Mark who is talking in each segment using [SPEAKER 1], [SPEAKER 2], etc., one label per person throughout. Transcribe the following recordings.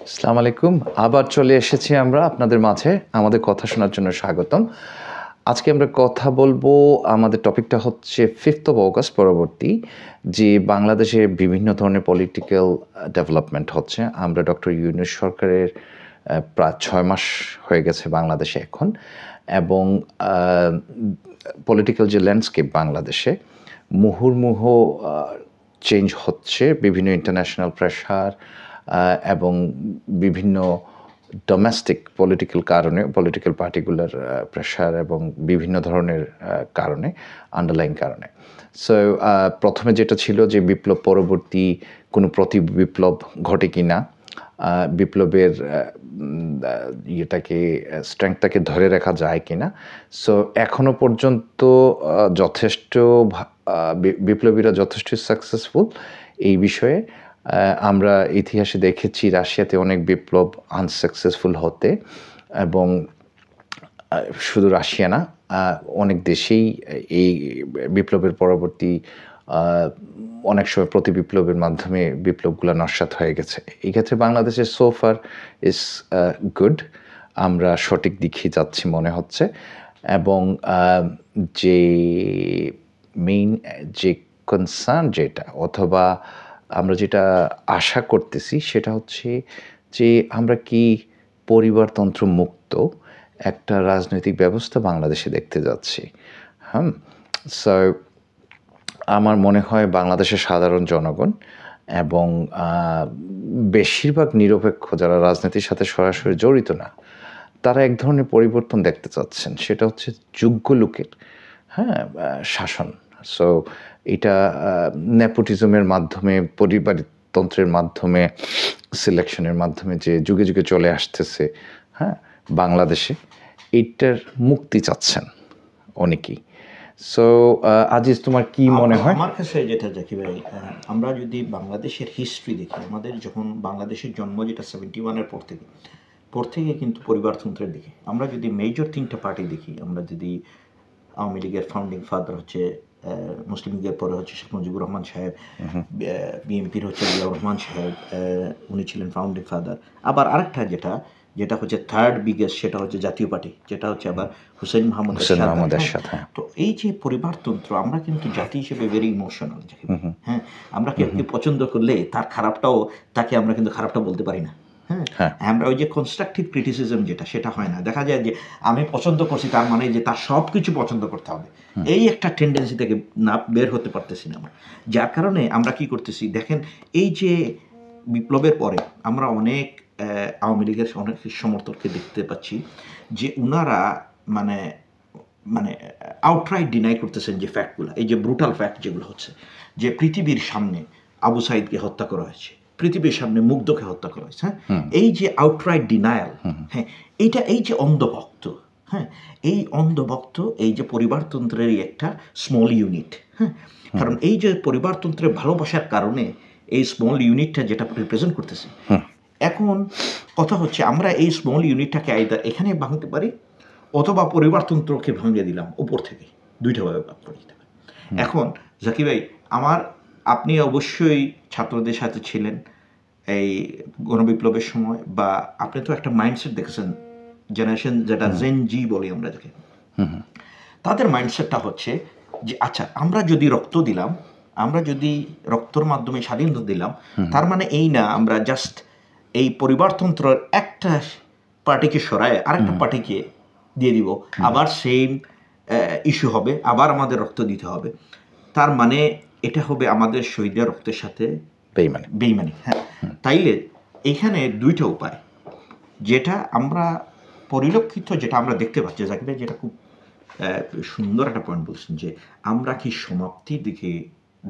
[SPEAKER 1] আসসালামু আলাইকুম। আবার চলে এসেছি আমরা আপনাদের মাঝে। আমাদের কথা শোনার জন্য স্বাগতম। আজকে আমরা কথা বলবো, আমাদের টপিকটা হচ্ছে 5th of August পরবর্তী যে বাংলাদেশে বিভিন্ন ধরনের পলিটিক্যাল ডেভেলপমেন্ট হচ্ছে। আমরা ডক্টর ইউনূস সরকারের প্রায় 6 মাস হয়ে গেছে বাংলাদেশে এখন, এবং পলিটিক্যাল যে ল্যান্ডস্কেপ বাংলাদেশে মুহুর্মুহু চেঞ্জ হচ্ছে। বিভিন্ন ইন্টারন্যাশনাল প্রেশার এবং বিভিন্ন ডোমেস্টিক পলিটিক্যাল কারণে, পলিটিক্যাল পার্টিকুলার প্রেশার এবং বিভিন্ন ধরনের কারণে, আন্ডারলাইন কারণে। সো প্রথমে যেটা ছিল যে বিপ্লব পরবর্তী কোনো প্রতি বিপ্লব ঘটে কি না, বিপ্লবের স্ট্রেংথটাকে ধরে রাখা যায় কি না। সো এখনও পর্যন্ত যথেষ্ট বিপ্লবীরা যথেষ্ট সাকসেসফুল এই বিষয়ে। আমরা ইতিহাসে দেখেছি রাশিয়াতে অনেক বিপ্লব আনসাকসেসফুল হতে, এবং শুধু রাশিয়া না, অনেক দেশেই এই বিপ্লবের পরবর্তী অনেক সময় প্রতি বিপ্লবের মাধ্যমে বিপ্লবগুলো নস্যাৎ হয়ে গেছে। এই ক্ষেত্রে বাংলাদেশের সোফার ইজ গুড, আমরা সঠিক দিকে যাচ্ছি মনে হচ্ছে। এবং যে মেইন যে কনসার্ন যেটা, অথবা আমরা যেটা আশা করতেছি সেটা হচ্ছে যে আমরা কি পরিবারতন্ত্র মুক্ত একটা রাজনৈতিক ব্যবস্থা বাংলাদেশে দেখতে যাচ্ছি। সো আমার মনে হয় বাংলাদেশের সাধারণ জনগণ এবং বেশিরভাগ নিরপেক্ষ যারা রাজনীতির সাথে সরাসরি জড়িত না, তারা এক ধরনের পরিবর্তন দেখতে চাচ্ছেন। সেটা হচ্ছে যোগ্য লোকের শাসন। সো এটা নেপোটিজমের মাধ্যমে, পরিবারতন্ত্রের মাধ্যমে, সিলেকশনের মাধ্যমে যে যুগে যুগে চলে আসতেছে বাংলাদেশে, এইটার মুক্তি চাচ্ছেন অনেকেই। সো আজিজ, তোমার কি মনে হয়?
[SPEAKER 2] আমার কাছে যেটা দেখি ভাই, আমরা যদি বাংলাদেশের হিস্ট্রি দেখি, আমাদের যখন বাংলাদেশের জন্ম যেটা 71-এর পর থেকে কিন্তু পরিবারতন্ত্রের দিকে আমরা যদি মেজর 3টা পার্টি দেখি, আমরা যদি আওয়ামী লীগের ফাউন্ডিং ফাদার হচ্ছে মুসলিম লীগের পরে হচ্ছে শেখ মুজিবুর রহমান সাহেব, বিএনপির হচ্ছে জিয়াউর রহমান সাহেব, উনি ছিলেন ফাউন্ডিং ফাদার। আবার আরেকটা যেটা হচ্ছে থার্ড বিগেস্ট, সেটা হচ্ছে জাতীয় পার্টি, যেটা হচ্ছে আবার হুসেইন মাহমুদ এরশাদ। তো এই যে পরিবারতন্ত্র, আমরা কিন্তু জাতি হিসেবে ভেরি ইমোশনাল। আমরা কেউ পছন্দ করলে তার খারাপটাও, তাকে আমরা কিন্তু খারাপটা বলতে পারি না। আমরা ওই যে কনস্ট্রাকটিভ ক্রিটিসিজম যেটা, সেটা হয় না। দেখা যায় যে আমি পছন্দ করছি তার মানে যে তার সব কিছু পছন্দ করতে হবে, এই একটা টেন্ডেন্সি থেকে না বের হতে পারতেছি না আমরা। যার কারণে আমরা কি করতেছি দেখেন, এই যে বিপ্লবের পরে আমরা অনেক আওয়ামী লীগের অনেক সমর্থককে দেখতে পাচ্ছি যে উনারা মানে আউটরাইট ডিনাই করতেছেন যে ফ্যাক্টগুলো, এই যে ব্রুটাল ফ্যাক্ট যেগুলো হচ্ছে, যে পৃথিবীর সামনে আবু সাইদকে হত্যা করা হয়েছে, পৃথিবীর সামনে মুগ্ধকে হত্যা করা হয়েছে। এই যে আউটরাইট ডিনায়াল, এইটা এই যে অন্ধভক্ত, এই অন্ধভক্ত, এই যে পরিবারতন্ত্রেরই একটা স্মল ইউনিট। কারণ এই যে পরিবারতন্ত্রের ভালোবাসার কারণে এই স্মল ইউনিটটা যেটা রিপ্রেজেন্ট করতেছে, এখন কথা হচ্ছে আমরা এই স্মল ইউনিটটাকে আইদার এখানে ভাঙতে পারি, অথবা পরিবারতন্ত্রকে ভাঙিয়ে দিলাম উপর থেকে। দুইটা ভাবে ভাগ করে দিতে পারি। এখন জাকি ভাই, আপনি অবশ্যই ছাত্রদের সাথে ছিলেন এই গণবিপ্লবের সময়, বা আপনি তো একটা মাইন্ডসেট দেখেছেন, জেনারেশন যেটা জেন জি বলি আমরা যাকে, তাদের মাইন্ডসেটটা হচ্ছে যে আচ্ছা, আমরা যদি রক্ত দিলাম, আমরা যদি রক্তর মাধ্যমে স্বাধীনতা দিলাম, তার মানে এই না আমরা জাস্ট এই পরিবারতন্ত্রের একটা পার্টিকে সরায় আরেকটা পার্টিকে দিয়ে দিব, আবার সেম ইস্যু হবে, আবার আমাদের রক্ত দিতে হবে। তার মানে এটা হবে আমাদের শহীদের রক্তের সাথে বেইমানি। তাইলে এখানে দুইটা উপায় যেটা আমরা পরিলক্ষিত, যেটা আমরা দেখতে পাচ্ছি, যেটা খুব সুন্দর একটা পয়েন্ট বলছেন, যে আমরা কি সমাপ্তির দিকে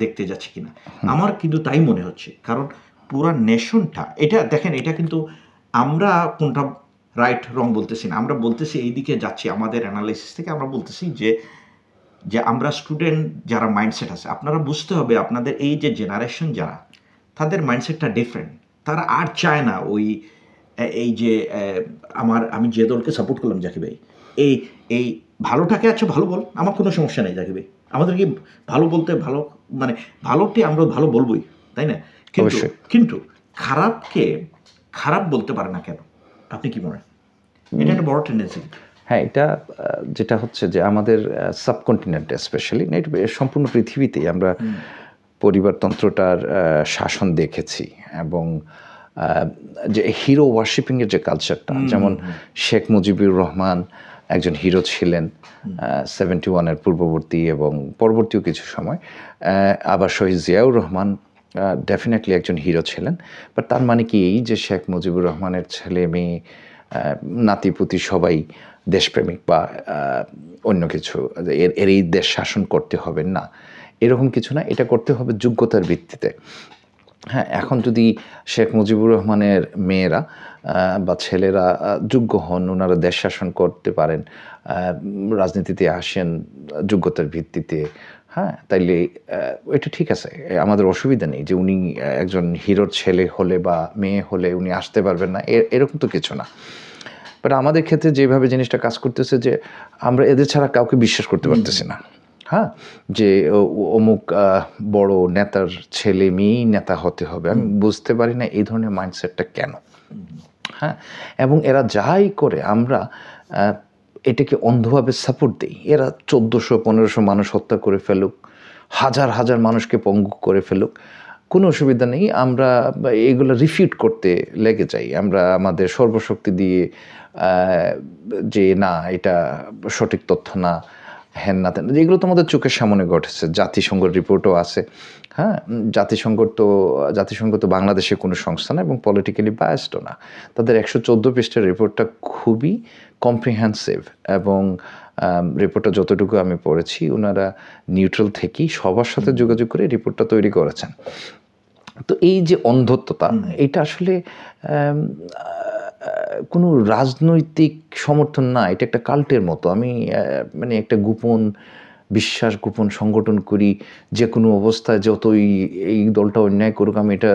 [SPEAKER 2] দেখতে যাচ্ছি কিনা। আমার কিন্তু তাই মনে হচ্ছে, কারণ পুরা নেশনটা, এটা দেখেন, এটা কিন্তু আমরা কোনটা রাইট রং বলতেছি না, আমরা বলতেছি এই দিকে যাচ্ছি। আমাদের অ্যানালাইসিস থেকে আমরা বলতেছি যে আমরা স্টুডেন্ট যারা মাইন্ডসেট আছে, আপনারা বুঝতে হবে আপনাদের এই যে জেনারেশন যারা, তাদের মাইন্ডসেটটা ডিফারেন্ট। তারা আর চায় না ওই এই যে আমি যে দলকে সাপোর্ট করলাম জাকি ভাই, এই ভালোটাকে আচ্ছা ভালো বল, আমার কোনো সমস্যা নেই জাকি ভাই, আমাদেরকে ভালো বলতে, ভালো মানে ভালোটি আমরা ভালো বলবোই, তাই না? কিন্তু খারাপকে খারাপ বলতে পারে না কেন? আপনি কি মনে হয়? এটা একটা বড় টেন্ডেন্সি।
[SPEAKER 1] হ্যাঁ, এটা যেটা হচ্ছে যে আমাদের সাবকন্টিনেন্টে স্পেশালি না, এটা সম্পূর্ণ পৃথিবীতেই আমরা পরিবারতন্ত্রটার শাসন দেখেছি। এবং যে হিরো ওয়ার্শিপিংয়ের যে কালচারটা, যেমন শেখ মুজিবুর রহমান একজন হিরো ছিলেন 71-এর পূর্ববর্তী এবং পরবর্তীও কিছু সময়। আবার শহীদ জিয়াউর রহমান ডেফিনেটলি একজন হিরো ছিলেন। বাট তার মানে কি এই যে শেখ মুজিবুর রহমানের ছেলে মেয়ে নাতিপুতি সবাই দেশপ্রেমিক বা অন্য কিছু, এর এই দেশ শাসন করতে হবে না, এরকম কিছু না। এটা করতে হবে যোগ্যতার ভিত্তিতে। হ্যাঁ, এখন যদি শেখ মুজিবুর রহমানের মেয়েরা বা ছেলেরা যোগ্য হন, ওনারা দেশ শাসন করতে পারেন, রাজনীতিতে আসেন যোগ্যতার ভিত্তিতে, হ্যাঁ, তাইলে এটা ঠিক আছে, আমাদের অসুবিধা নেই যে উনি একজন হিরোর ছেলে হলে বা মেয়ে হলে উনি আসতে পারবেন না, এরকম তো কিছু না। বাট আমাদের ক্ষেত্রে যেভাবে জিনিসটা কাজ করতেছে যে আমরা এদের ছাড়া কাউকে বিশ্বাস করতে পারতেছি না। হ্যাঁ, যে অমুক বড় নেতার ছেলে মেয়েই নেতা হতে হবে। আমি বুঝতে পারি না এই ধরনের মাইন্ডসেটটা কেন। হ্যাঁ, এবং এরা যাই করে আমরা এটাকে অন্ধভাবে সাপোর্ট দিই। এরা 1400-1500 মানুষ হত্যা করে ফেলুক, হাজার হাজার মানুষকে পঙ্গু করে ফেলুক, কোনো অসুবিধা নেই। আমরা এগুলো রিফিউট করতে লেগে যাই, আমরা আমাদের সর্বশক্তি দিয়ে যে না এটা সঠিক তথ্য না, হ্যান না তেন, যেগুলো তো আমাদের চোখের সামনে ঘটেছে। জাতিসংঘের রিপোর্টও আছে। হ্যাঁ, জাতিসংঘ তো বাংলাদেশের কোনো সংস্থা না এবং পলিটিক্যালি বায়াসডও না। তাদের 114 পৃষ্ঠার রিপোর্টটা খুবই কম্প্রিহেন্সিভ এবং রিপোর্টটা যতটুকু আমি পড়েছি ওনারা নিউট্রাল থেকেই সবার সাথে যোগাযোগ করে রিপোর্টটা তৈরি করেছেন। তো এই যে অন্ধত্বতা, এটা আসলে কোনো রাজনৈতিক সমর্থন না, এটা একটা কাল্টের মতো। আমি মানে একটা গোপন বিশ্বাস, গোপন সংগঠন করি, যে কোনো অবস্থায় যতই এই দলটা অন্যায় করুক আমি এটা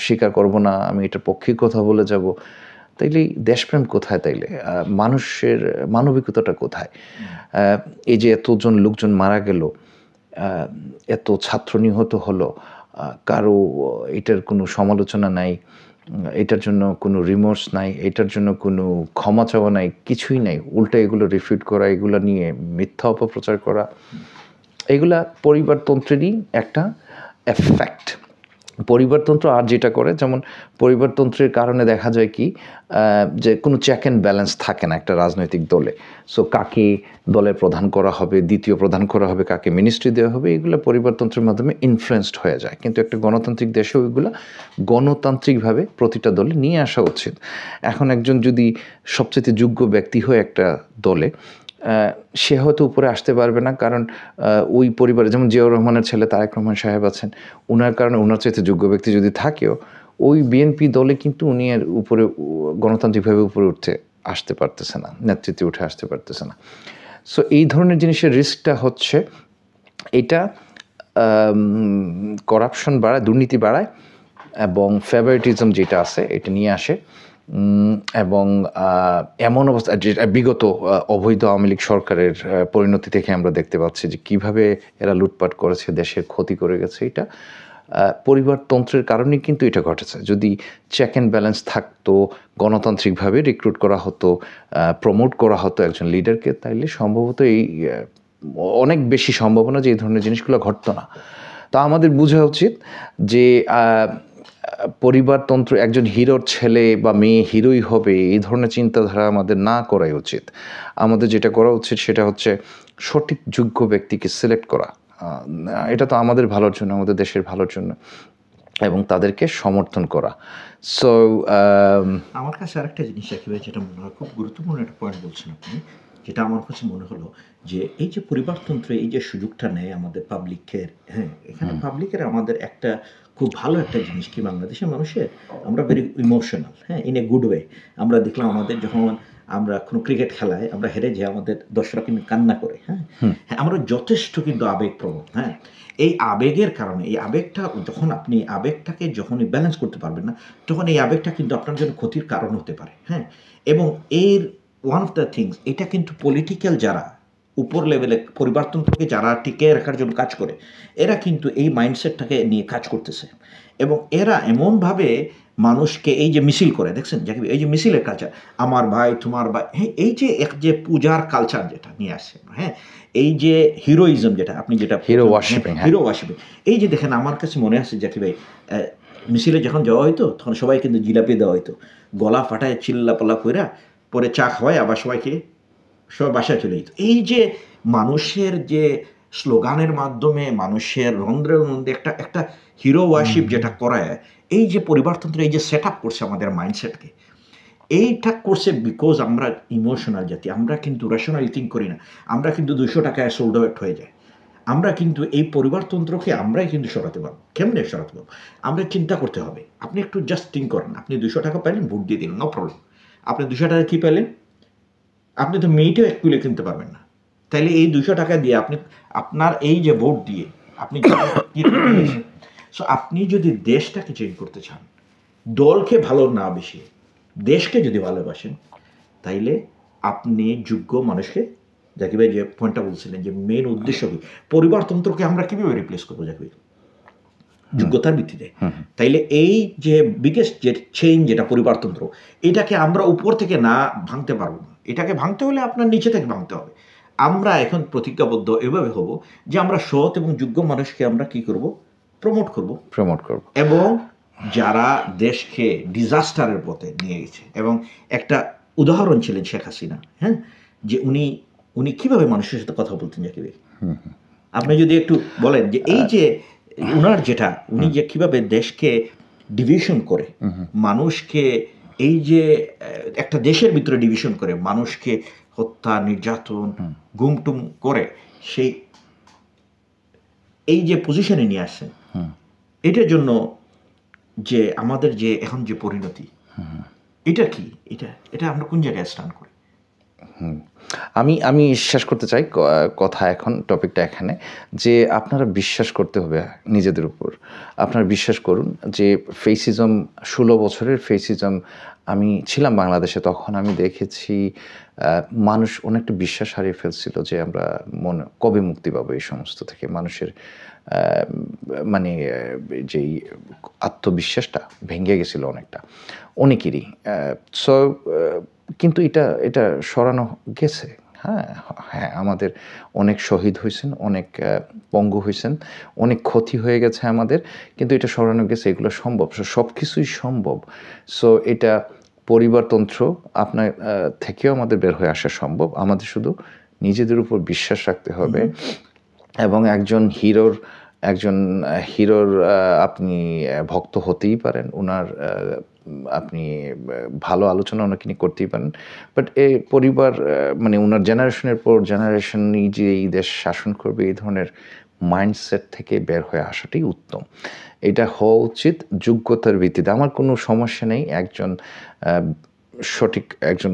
[SPEAKER 1] স্বীকার করব না, আমি এটার পক্ষে কথা বলে যাব। তাইলে দেশপ্রেম কোথায়? তাইলে মানুষের মানবিকতাটা কোথায়? এই যে এতজন লোকজন মারা গেল, এত ছাত্র নিহত হলো, কারো এটার কোনো সমালোচনা নাই, এটার জন্য কোনো রিমোর্স নাই, এটার জন্য কোনো ক্ষমা চাওয়া নাই, কিছুই নাই। উল্টা এগুলো রিফিউট করা, এগুলো নিয়ে মিথ্যা অপপ্রচার করা, এগুলা পরিবারতন্ত্রেরই একটা এফেক্ট। পরিবারতন্ত্র আর যেটা করে, যেমন পরিবারতন্ত্রের কারণে দেখা যায় কি যে কোনো চেক অ্যান্ড ব্যালেন্স থাকে না একটা রাজনৈতিক দলে। সো কাকে দলের প্রধান করা হবে, দ্বিতীয় প্রধান করা হবে, কাকে মিনিস্ট্রি দেওয়া হবে, এগুলো পরিবারতন্ত্রের মাধ্যমে ইনফ্লুয়েসড হয়ে যায়। কিন্তু একটা গণতান্ত্রিক দেশেও এগুলো গণতান্ত্রিকভাবে প্রতিটা দলে নিয়ে আসা উচিত। এখন একজন যদি সবচেয়ে যোগ্য ব্যক্তি হয় একটা দলে, সে হয়তো উপরে আসতে পারবে না, কারণ ওই পরিবারে, যেমন জিয়াউর রহমানের ছেলে তারেক রহমান সাহেব আছেন, ওনার কারণে ওনার চাইতে যোগ্য ব্যক্তি যদি থাকেও ওই বিএনপি দলে কিন্তু উনি এর উপরে গণতান্ত্রিকভাবে উপরে আসতে পারতেছে না, নেতৃত্বে উঠে আসতে পারতেছে না। সো এই ধরনের জিনিসের রিস্কটা হচ্ছে এটা করাপশন বাড়ায়, দুর্নীতি বাড়ায় এবং ফেভারিটিজম যেটা আছে এটা নিয়ে আসে। এবং এমন অবস্থা বিগত অবৈধ আওয়ামী লীগ সরকারের পরিণতি থেকে আমরা দেখতে পাচ্ছি যে কিভাবে এরা লুটপাট করেছে, দেশের ক্ষতি করে গেছে। এটা পরিবারতন্ত্রের কারণেই কিন্তু এটা ঘটেছে। যদি চেক অ্যান্ড ব্যালেন্স থাকতো, গণতান্ত্রিকভাবে রিক্রুট করা হতো, প্রমোট করা হতো একজন লিডারকে, তাইলে সম্ভবত এই অনেক বেশি সম্ভাবনা যে এই ধরনের জিনিসগুলো ঘটতো না। তা আমাদের বোঝা উচিত যে পরিবারতন্ত্র, একজন হিরোর ছেলে বা মেয়ে হিরোই হবে, এই ধরনের চিন্তাধারা আমাদের না করাই উচিত। আমাদের যেটা করা উচিত সেটা হচ্ছে সঠিক যোগ্য ব্যক্তিকে সিলেক্ট করা। এটা তো আমাদের ভালোর জন্য, আমাদের দেশের ভালোর জন্য, এবং তাদেরকে সমর্থন করা। সো
[SPEAKER 2] আমার কাছে আরেকটা জিনিস একেবারে যেটা মনে হয় খুব গুরুত্বপূর্ণ একটা পয়েন্ট বলছেন আপনি, যেটা আমার কাছে মনে হলো যে এই যে পরিবারতন্ত্রে এই যে সুযোগটা নেয় আমাদের পাবলিকের, হ্যাঁ, এখানে পাবলিকের আমাদের একটা খুব ভালো একটা জিনিস কি, বাংলাদেশের মানুষের আমরা ভেরি ইমোশনাল, হ্যাঁ, ইন এ গুড ওয়ে। আমরা দেখলাম আমাদের যখন আমরা কোনো ক্রিকেট খেলায় আমরা হেরে যাই, আমাদের দর্শকরা কিন্তু কান্না করে, হ্যাঁ, আমরা যথেষ্ট কিন্তু আবেগপ্রবণ, হ্যাঁ। এই আবেগের কারণে, এই আবেগটা যখন আপনি আবেগটাকে যখনই ব্যালেন্স করতে পারবেন না, তখন এই আবেগটা কিন্তু আপনার জন্য ক্ষতির কারণ হতে পারে, হ্যাঁ। এবং এর ওয়ান অফ দ্য থিংস, এটা কিন্তু পলিটিক্যাল যারা উপর লেভেলে পরিবারতন্ত্রকে যারা টিকিয়ে রাখার জন্য কাজ করে, এরা কিন্তু এই মাইন্ডসেটটাকে নিয়ে কাজ করতেছে এবং এরা এমনভাবে মানুষকে এই যে মিছিল করে দেখছেন জাকিব, এই যে মিছিলের কালচার, আমার ভাই তোমার ভাই, হ্যাঁ, এই যে এক যে পূজার কালচার যেটা নিয়ে আসছে, হ্যাঁ, এই যে হিরোইজম যেটা আপনি যেটা
[SPEAKER 1] হিরো ওয়ার্শিপিং, হ্যাঁ,
[SPEAKER 2] হিরো ওয়ার্শিপিং, এই যে দেখেন আমার কাছে মনে আছে জাকিব ভাই, মিছিলে যখন যাওয়া হইতো তখন সবাই কিন্তু জিলাপি দেওয়া হইতো, গলা ফাটায় চিল্লাপাল্লা কইরা পরে চা খাওয়ায় আবার সবাইকে সব বাসায় চলে যেত। এই যে মানুষের যে স্লোগানের মাধ্যমে মানুষের রন্ধ্রের মধ্যে একটা একটা হিরো ওয়ার্শিপ যেটা করায়, এই যে পরিবারতন্ত্র এই যে সেট আপ করছে আমাদের মাইন্ডসেটকে, এইটা করছে বিকজ আমরা ইমোশনাল জাতি, আমরা কিন্তু রেশনালি থিঙ্ক করি না, আমরা কিন্তু 200 টাকায় সোল্ড আউট হয়ে যায়। আমরা কিন্তু এই পরিবারতন্ত্রকে আমরাই কিন্তু সরাতে পারবো। কেমনে সরাতে পারবো? আমরা চিন্তা করতে হবে। আপনি একটু জাস্ট থিঙ্ক করেন, আপনি 200 টাকা পাইলেন, ভোট দিয়ে দিলেন, নো প্রবলেম। আপনি 200 টাকা কী পেলেন? আপনি তো মেয়েটাও 1 কিলো কিনতে পারবেন না। তাইলে এই 200 টাকা দিয়ে আপনি আপনার এই যে ভোট দিয়ে আপনি সো আপনি যদি দেশটাকে চেঞ্জ করতে চান, দলকে ভালো না বেশি দেশকে যদি ভালোবাসেন, তাইলে আপনি যোগ্য মানুষকে, জাকির ভাই যে পয়েন্টটা বলছিলেন যে মেন উদ্দেশ্য কি, পরিবারতন্ত্রকে আমরা কীভাবে রিপ্লেস করবো জাকির ভাই? যোগ্যতার ভিত্তিতে। তাইলে এই যে বিগেস্ট যে চেঞ্জ যেটা পরিবারতন্ত্র, এটাকে আমরা উপর থেকে না ভাঙতে পারবো না। এটাকে ভাঙতে হলে আপনার নিচে থেকে ভাঙতে হবে। আমরা এখন প্রতিজ্ঞাবদ্ধ এভাবে হব যে আমরা সৎ এবং যোগ্য মানুষকে আমরা কি করব? প্রমোট করব। এবং যারা দেশকে ডিজাস্টারের পথে নিয়ে গেছে, এবং একটা উদাহরণ ছিলেন শেখ হাসিনা, হ্যাঁ, যে উনি কিভাবে মানুষের সাথে কথা বলতেন জাকির ভাই, আপনি যদি একটু বলেন যে এই যে উনার যেটা উনি যে কিভাবে দেশকে ডিভিশন করে, মানুষকে এই যে একটা দেশের ভিতরে ডিভিশন করে মানুষকে হত্যা, নির্যাতন, গুমটুম করে সেই এই যে পজিশনে নিয়ে আসছেন, এটার জন্য যে আমাদের যে এখন যে পরিণতি, এটা কি, এটা আমরা কোন জায়গায় স্ট্যান্ড করি?
[SPEAKER 1] আমি শেষ করতে চাই কথা, এখন টপিকটা এখানে, যে আপনারা বিশ্বাস করতে হবে নিজেদের উপর। আপনারা বিশ্বাস করুন যে ফেসিজম, 16 বছরের ফেসিজম, আমি ছিলাম বাংলাদেশে তখন, আমি দেখেছি মানুষ অনেকটা বিশ্বাস হারিয়ে ফেলছিল যে আমরা কবে মুক্তি পাবো এই সমস্ত থেকে। মানুষের মানে যেই আত্মবিশ্বাসটা ভেঙে গেছিল অনেকেরই। সো কিন্তু এটা সরানো গেছে। হ্যাঁ, আমাদের অনেক শহীদ হয়েছেন, অনেক পঙ্গু হয়েছেন, অনেক ক্ষতি হয়ে গেছে আমাদের, কিন্তু এটা সরানো গেছে, এগুলো সম্ভব, সব কিছুই সম্ভব। সো এটা পরিবারতন্ত্র আপনার থেকেও আমাদের বের হয়ে আসা সম্ভব। আমাদের শুধু নিজেদের উপর বিশ্বাস রাখতে হবে, এবং একজন হিরোর আপনি ভক্ত হতেই পারেন, ওনার আপনি ভালো আলোচনা ওনাকে নিয়ে করতেই পারেন, বাট এই পরিবার মানে ওনার জেনারেশনের পর জেনারেশনই যে এই দেশ শাসন করবে, এই ধরনের মাইন্ডসেট থেকে বের হয়ে আসাটাই উত্তম। এটা হওয়া উচিত যোগ্যতার ভিত্তিতে। আমার কোনো সমস্যা নেই একজন একজন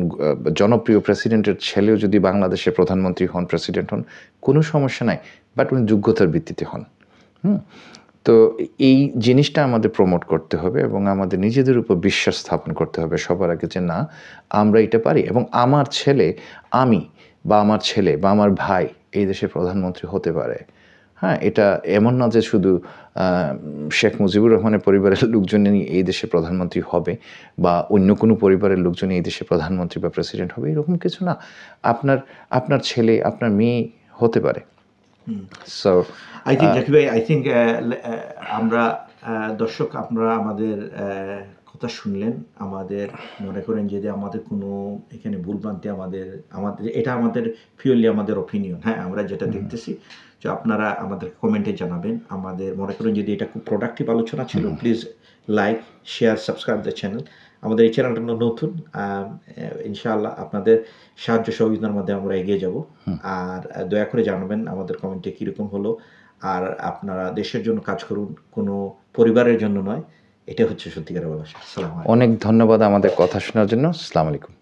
[SPEAKER 1] জনপ্রিয় প্রেসিডেন্টের ছেলেও যদি বাংলাদেশের প্রধানমন্ত্রী হন, প্রেসিডেন্ট হন, কোনো সমস্যা নাই, বাট উনি যোগ্যতার ভিত্তিতে হন। তো এই জিনিসটা আমাদের প্রমোট করতে হবে, এবং আমাদের নিজেদের উপর বিশ্বাস স্থাপন করতে হবে সবার আগে, যে না, আমরা এটা পারি, এবং আমার ছেলে বা আমার ভাই এই দেশের প্রধানমন্ত্রী হতে পারে। হ্যাঁ, এটা এমন না যে শুধু শেখ মুজিবুর রহমানের পরিবারের লোকজনই এই দেশের প্রধানমন্ত্রী হবে, বা অন্য কোনো পরিবারের লোকজনই এই দেশের প্রধানমন্ত্রী বা প্রেসিডেন্ট হবে, এরকম কিছু না। আপনার ছেলে, আপনার মেয়ে হতে পারে। সো
[SPEAKER 2] আই থিঙ্ক জাকির ভাই, আমরা দর্শক, আপনারা আমাদের কথা শুনলেন। আমাদের মনে করেন যদি আমাদের কোনো এখানে ভুলভ্রান্তি, আমাদের এটা আমাদের পিওরলি আমাদের অপিনিয়ন, হ্যাঁ, আমরা যেটা দেখতেছি, যে আপনারা আমাদের কমেন্টে জানাবেন। আমাদের মনে করেন যদি এটা খুব প্রোডাক্টিভ আলোচনা ছিল, please like, share, subscribe the channel. আমাদের এই চ্যানেলটা নতুন, ইনশাআল্লাহ আপনাদের সাহায্য সহযোগিতার মধ্যে আমরা এগিয়ে যাব। আর দয়া করে জানাবেন আমাদের কমেন্টে কীরকম হলো। আর আপনারা দেশের জন্য কাজ করুন, কোনো পরিবারের জন্য নয়। এটা হচ্ছে সত্যিকারের ভালোবাসা। আসসালামু আলাইকুম।
[SPEAKER 1] অনেক ধন্যবাদ আমাদের কথা শোনার জন্য। আসসালামু আলাইকুম।